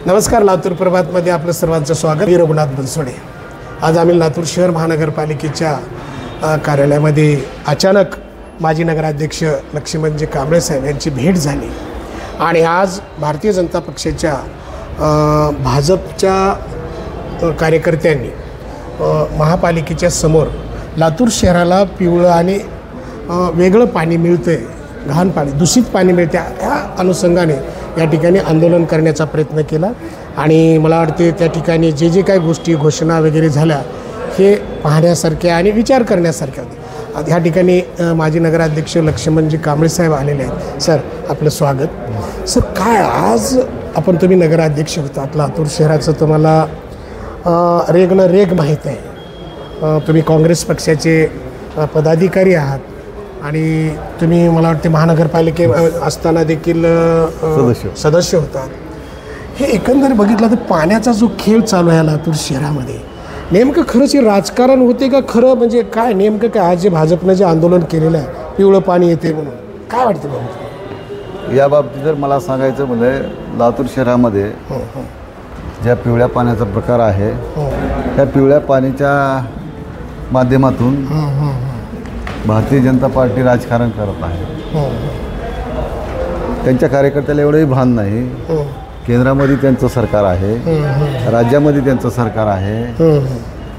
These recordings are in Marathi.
नमस्कार, लातूर प्रभातमध्ये आपलं सर्वांचं स्वागत. मी रघुनाथ बनसोडे. आज आम्ही लातूर शहर महानगरपालिकेच्या कार्यालयामध्ये अचानक माजी नगराध्यक्ष लक्ष्मणजी कांबळे साहेब यांची भेट झाली आणि आज भारतीय जनता पक्षाच्या भाजपच्या कार्यकर्त्यांनी महापालिकेच्या समोर लातूर शहराला पिवळं आणि वेगळं पाणी मिळतं आहे, घाण पाणी, दूषित पाणी मिळते, ह्या अनुषंगाने या ठिकाणी आंदोलन करण्याचा प्रयत्न केला. आणि मला वाटते त्या ठिकाणी जे काही गोष्टी घोषणा वगैरे झाल्या हे पाहण्यासारख्या आणि विचार करण्यासारख्या होते. ह्या ठिकाणी माजी नगराध्यक्ष लक्ष्मणजी कांबळे साहेब आलेले आहेत. सर, आपलं स्वागत. सर, काय आज आपण तुम्ही नगराध्यक्ष होतात लातूर शहराचं, तुम्हाला रेगनं रेग माहीत आहे. तुम्ही काँग्रेस पक्षाचे पदाधिकारी आहात आणि तुम्ही मला वाटते महानगरपालिके असताना देखील सदस्य होतात. हे एकंदर बघितलं तर पाण्याचा जो खेळ चालू आहे लातूर शहरामध्ये, नेमकं खरंच हे राजकारण होते का? खरं म्हणजे काय नेमकं काय आज जे भाजपनं जे आंदोलन केलेलं आहे पिवळं पाणी येते म्हणून, काय वाटतं बाबा या बाबतीत? जर मला सांगायचं म्हणजे लातूर शहरामध्ये ज्या पिवळ्या पाण्याचा प्रकार आहे त्या पिवळ्या पाण्याच्या माध्यमातून भारतीय जनता पार्टी राजकारण करत आहे. त्यांच्या कार्यकर्त्याला एवढंही भान नाही. केंद्रामध्ये त्यांचं सरकार आहे, राज्यामध्ये त्यांचं सरकार आहे,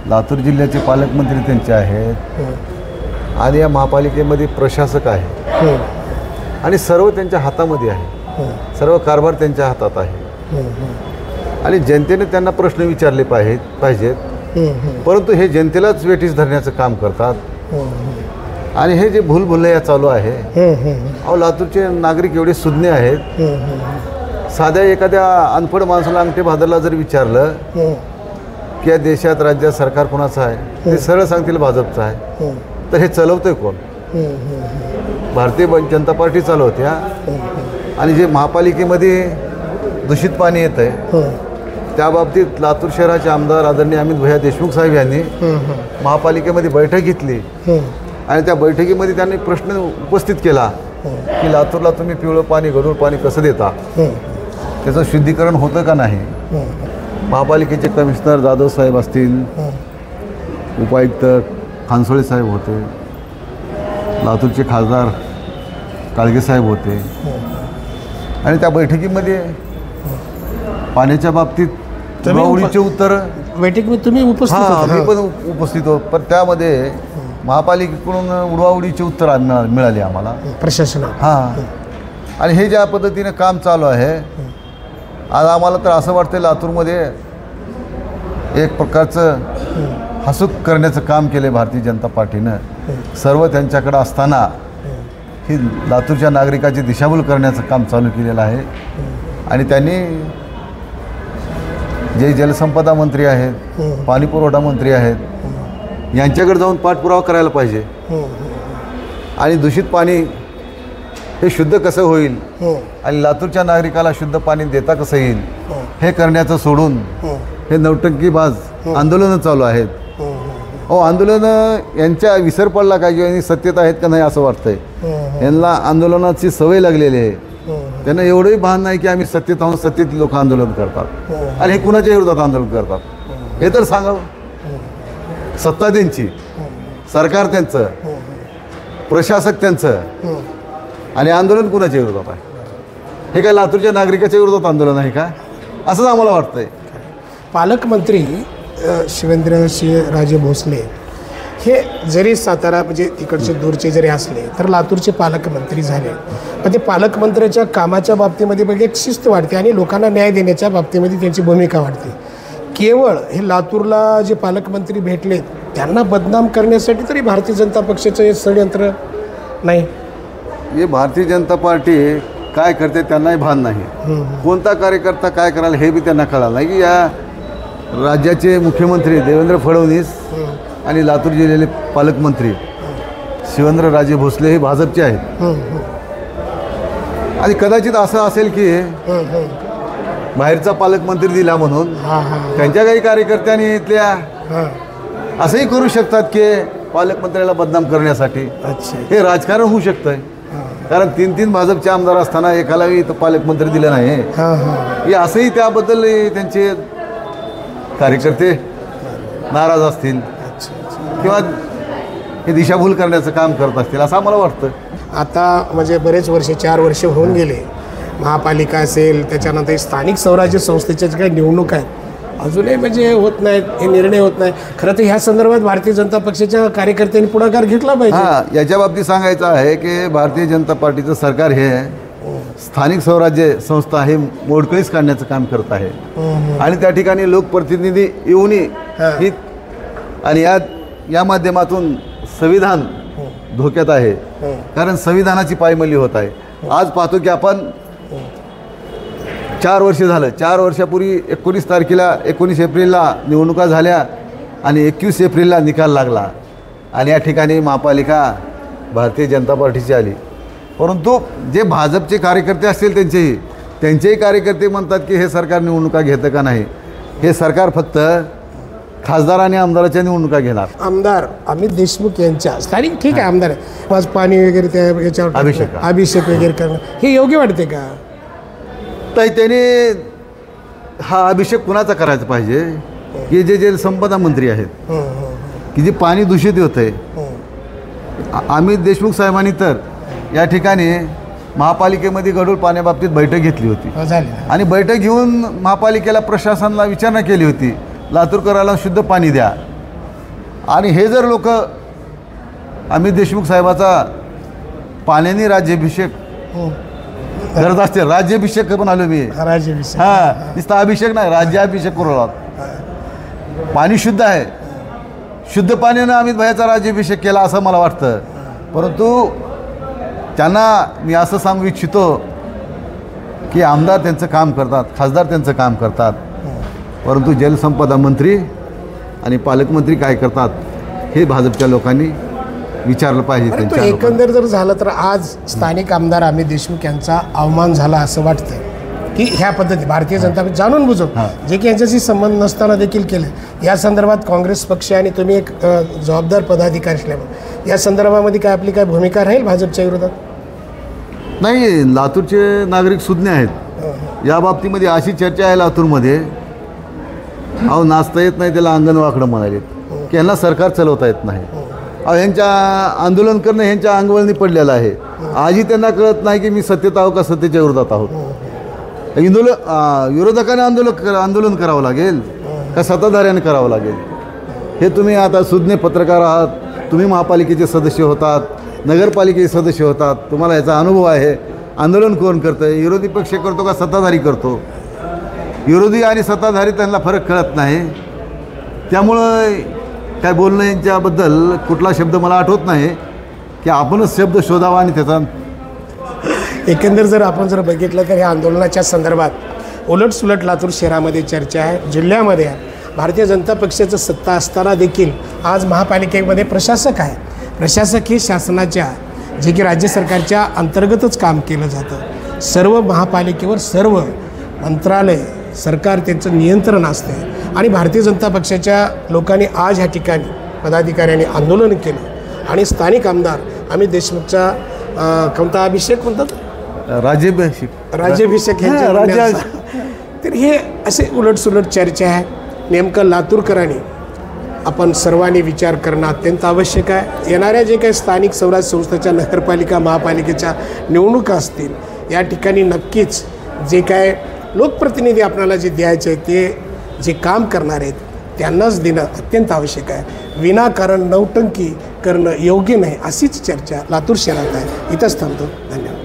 लातूर जिल्ह्याचे पालकमंत्री त्यांचे आहेत आणि या महापालिकेमध्ये प्रशासक आहे आणि सर्व त्यांच्या हातामध्ये आहे, सर्व कारभार त्यांच्या हातात आहे आणि जनतेने त्यांना प्रश्न विचारले पाहिजेत. परंतु हे जनतेलाच वेठीस धरण्याचं काम करतात आणि हे जे भूलभुलैया चालू आहे. अहो, लातूरचे नागरिक एवढे सुज्ञ आहेत, साध्या एखाद्या अनपढ माणसाला अंगठे भादरला जर विचारलं की या देशात राज्यात सरकार कोणाचं आहे, ते सरळ सांगतील भाजपचं आहे. तर हे चालवतंय कोण? भारतीय जनता पार्टी चालवत्या. आणि जे महापालिकेमध्ये दूषित पाणी येत आहे त्या बाबतीत लातूर शहराचे आमदार आदरणीय अमित भैया देशमुख साहेब यांनी महापालिकेमध्ये बैठक घेतली आणि त्या बैठकीमध्ये त्यांनी प्रश्न उपस्थित केला की लातूरला तुम्ही पिवळं पाणी, गढूळ पाणी कसं देता, त्याचं शुद्धीकरण होतं का नाही. महापालिकेचे कमिशनर जाधव साहेब असतील, उपायुक्त खानसोळे साहेब होते, लातूरचे खासदार काळगे साहेब होते आणि त्या बैठकीमध्ये पाण्याच्या बाबतीत उडवाउडीचे उत्तर बैठकीमध्ये तुम्ही उपस्थित होता? मी पण उपस्थित हो. पण त्यामध्ये महापालिकेकडून उडवाउडीची उत्तर मिळाली आम्हाला प्रशासनात. आणि हे ज्या पद्धतीने काम चालू आहे आज आम्हाला तर असं वाटतं लातूरमध्ये एक प्रकारचं हसूक करण्याचं काम केलं भारतीय जनता पार्टीनं. सर्व त्यांच्याकडं असताना ही लातूरच्या नागरिकाची दिशाभूल करण्याचं काम चालू केलेलं आहे. आणि त्यांनी जे जलसंपदा मंत्री आहेत, पाणीपुरवठा मंत्री आहेत, यांच्याकडे जाऊन पाठपुरावा करायला पाहिजे आणि दूषित पाणी हे शुद्ध कसं होईल आणि लातूरच्या नागरिकाला शुद्ध पाणी देता कसं येईल हे करण्याचं सोडून हे नौटंकीबाज आंदोलनं चालू आहेत. आंदोलनं यांच्या विसर पडला काय किंवा सत्तेत आहेत का नाही असं वाटतंय. यांना आंदोलनाची सवय लागलेली आहे. त्यांना एवढंही भान नाही की आम्ही सत्तेत आहोत, सत्तेत लोक आंदोलन करतात आणि हे कुणाच्या विरोधात आंदोलन करतात हे तर सांगावं. सत्ता त्यांची, सरकार त्यांचं, प्रशासक त्यांचं आणि आंदोलन कुणाच्या विरोधात आहे? हे काय लातूरच्या नागरिकाच्या विरोधात आंदोलन आहे का? असंच आम्हाला वाटतंय. पालकमंत्री शिवेंद्रसिंह राजे भोसले हे जरी सातारा म्हणजे तिकडचे दूरचे जरी असले तर लातूरचे पालकमंत्री झाले. पण ते पालकमंत्र्याच्या कामाच्या बाबतीमध्ये बघ एक शिस्त वाढते आणि लोकांना न्याय देण्याच्या बाबतीमध्ये त्यांची भूमिका वाढते. केवळ हे लातूरला जे पालकमंत्री भेटले त्यांना बदनाम करण्यासाठी तरी भारतीय जनता पक्षाचं हे षडयंत्र नाही. हे भारतीय जनता पार्टी काय करते त्यांनाही भान नाही. कोणता कार्यकर्ता काय करायला हे बी त्यांना कळालं नाही की या राज्याचे मुख्यमंत्री देवेंद्र फडणवीस आणि लातूर जिल्ह्याचे पालकमंत्री शिवेंद्रराजे भोसले हे भाजपचे आहेत. आणि कदाचित असं असेल की बाहेरचा पालकमंत्री दिला म्हणून त्यांच्या काही कार्यकर्त्यांनी इथल्या असंही करू शकतात की पालकमंत्र्याला बदनाम करण्यासाठी. हे राजकारण होऊ शकतं. कारण 3 भाजपचे आमदार असताना एकालाही तो पालकमंत्री दिले नाही हां हां हे असंही त्याबद्दल त्यांचे कार्यकर्ते नाराज असतील किंवा हे दिशाभूल करण्याचं काम करत असतील असं आम्हाला वाटतं. आता म्हणजे बरेच वर्ष 4 वर्ष होऊन गेले, महापालिका असेल त्याच्यानंतर स्थानिक स्वराज्य संस्थेच्या ज्या काही निवडणूक आहेत अजूनही म्हणजे होत नाहीत, हे निर्णय होत नाही. खरं तर ह्या संदर्भात भारतीय जनता पक्षाच्या कार्यकर्त्यांनी पुढाकार घेतला पाहिजे. हां, याच्या बाबतीत सांगायचं आहे की भारतीय जनता पार्टीचं सरकार हे स्थानिक स्वराज्य संस्था हे मोडकळीस काढण्याचं काम करत आहे आणि त्या ठिकाणी लोकप्रतिनिधी येऊनही ही आणि या माध्यमातून संविधान धोक्यात आहे. कारण संविधानाची पायमल्ली होत आहे. आज पाहतो की आपण 4 वर्ष झालं, 4 वर्षापूर्वी 19 एप्रिलला निवडणुका झाल्या आणि 21 एप्रिलला निकाल लागला आणि या ठिकाणी महापालिका भारतीय जनता पार्टीची आली. परंतु जे भाजपचे कार्यकर्ते असतील त्यांचेही कार्यकर्ते म्हणतात की हे सरकार निवडणुका घेतं का नाही. हे सरकार फक्त खासदार आणि आमदाराच्या निवडणुका घेणार. आमदार अमित देशमुख यांच्या स्थानिक ठीक आहे आमदार आहे, आज पाणी वगैरे त्या याच्यावर अभिषेक वगैरे करणं हे योग्य वाटते का? तर त्याने हा अभिषेक कुणाचा करायचा पाहिजे की जे संपदा मंत्री आहेत की जे पाणी दूषित होतं आहे. अमित देशमुख साहेबांनी तर या ठिकाणी महापालिकेमध्ये गढूळ पाण्याबाबतीत बैठक घेतली होती आणि बैठक घेऊन महापालिकेला प्रशासनाला विचारणा केली होती लातूरकराला शुद्ध पाणी द्या. आणि हे जर लोक अमित देशमुख साहेबाचा पाण्याने राज्याभिषेक करत असते, राज्याभिषेक पण आलो मी, राज्याभिषेक हां नुसता अभिषेक नाही राज्याभिषेक करू लागला. पाणी शुद्ध आहे, शुद्ध पाण्यानं अमित भाईचा राज्याभिषेक केला असं मला वाटतं. परंतु त्यांना मी असं सांगू इच्छितो की आमदार त्यांचं काम करतात, खासदार त्यांचं काम करतात, परंतु जलसंपदा मंत्री आणि पालकमंत्री काय करतात हे भाजपच्या लोकांनी विचारलं पाहिजे. त्यांच्या एकंदर जर झालं तर आज स्थानिक आमदार अमित देशमुख यांचा अवमान झाला असं वाटतंय की ह्या पद्धती भारतीय जनता पक्ष जाणून बुजून जे की यांच्याशी संबंध नसताना देखील केले. या संदर्भात काँग्रेस पक्ष आणि तुम्ही एक जबाबदार पदाधिकारी असल्यामुळे या संदर्भामध्ये काय आपली काय भूमिका राहील भाजपच्या विरोधात? नाही, लातूरचे नागरिक सुज्ञ आहेत. या बाबतीमध्ये अशी चर्चा आहे लातूरमध्ये, अहो नाचता येत नाही त्याला अंगण वाकडं म्हणाले की यांना सरकार चालवता येत नाही. अहो यांच्या आंदोलन करणं यांच्या अंगवळणी पडलेलं आहे. आजही त्यांना कळत नाही की मी सत्तेत आहो का सत्तेच्या विरोधात आहोत. विरोधकाने आंदोलन करावं लागेल का सत्ताधाऱ्याने करावं लागेल हे तुम्ही आता सुज्ञ पत्रकार आहात, तुम्ही महापालिकेचे सदस्य होतात, नगरपालिकेचे सदस्य होतात, तुम्हाला याचा अनुभव आहे. आंदोलन कोण करतं, विरोधी पक्ष करतो का सत्ताधारी करतो? विरोधी आणि सत्ताधारी त्यांना फरक कळत नाही. त्यामुळं काय बोलणं यांच्याबद्दल कुठला शब्द मला आठवत नाही की आपणच शब्द शोधावा आणि त्याचा. एकंदर जर आपण जर बघितलं तर ह्या आंदोलनाच्या संदर्भात उलटसुलट लातूर शहरामध्ये चर्चा आहे, जिल्ह्यामध्ये आहे. भारतीय जनता पक्षाचं सत्ता असताना देखील आज महापालिकेमध्ये प्रशासक आहे. प्रशासक हे शासनाच्या जे की राज्य सरकारच्या अंतर्गतच काम केलं जातं. सर्व महापालिकेवर सर्व मंत्रालय सरकार त्यांचं नियंत्रण असते आणि भारतीय जनता पक्षाच्या लोकांनी आज ह्या ठिकाणी पदाधिकाऱ्यांनी आंदोलन केलं आणि स्थानिक आमदार अमित देशमुखचा कोणता अभिषेक म्हणतात राज्याभिषेक तर हे असे उलटसुलट चर्चा आहे. नेमकं लातूरकरांनी आपण सर्वांनी विचार करणं अत्यंत आवश्यक आहे. येणाऱ्या जे काही स्थानिक स्वराज्य संस्थेच्या नगरपालिका महापालिकेच्या निवडणुका असतील या ठिकाणी नक्कीच जे काय लोकप्रतिनिधी आपल्याला जे द्यायचे आहेत ते जे काम करणार आहेत त्यांनाच देणं अत्यंत आवश्यक आहे. विनाकारण नौटंकी करणं योग्य नाही अशीच चर्चा लातूर शहरात आहे. इथंच थांबतो. धन्यवाद.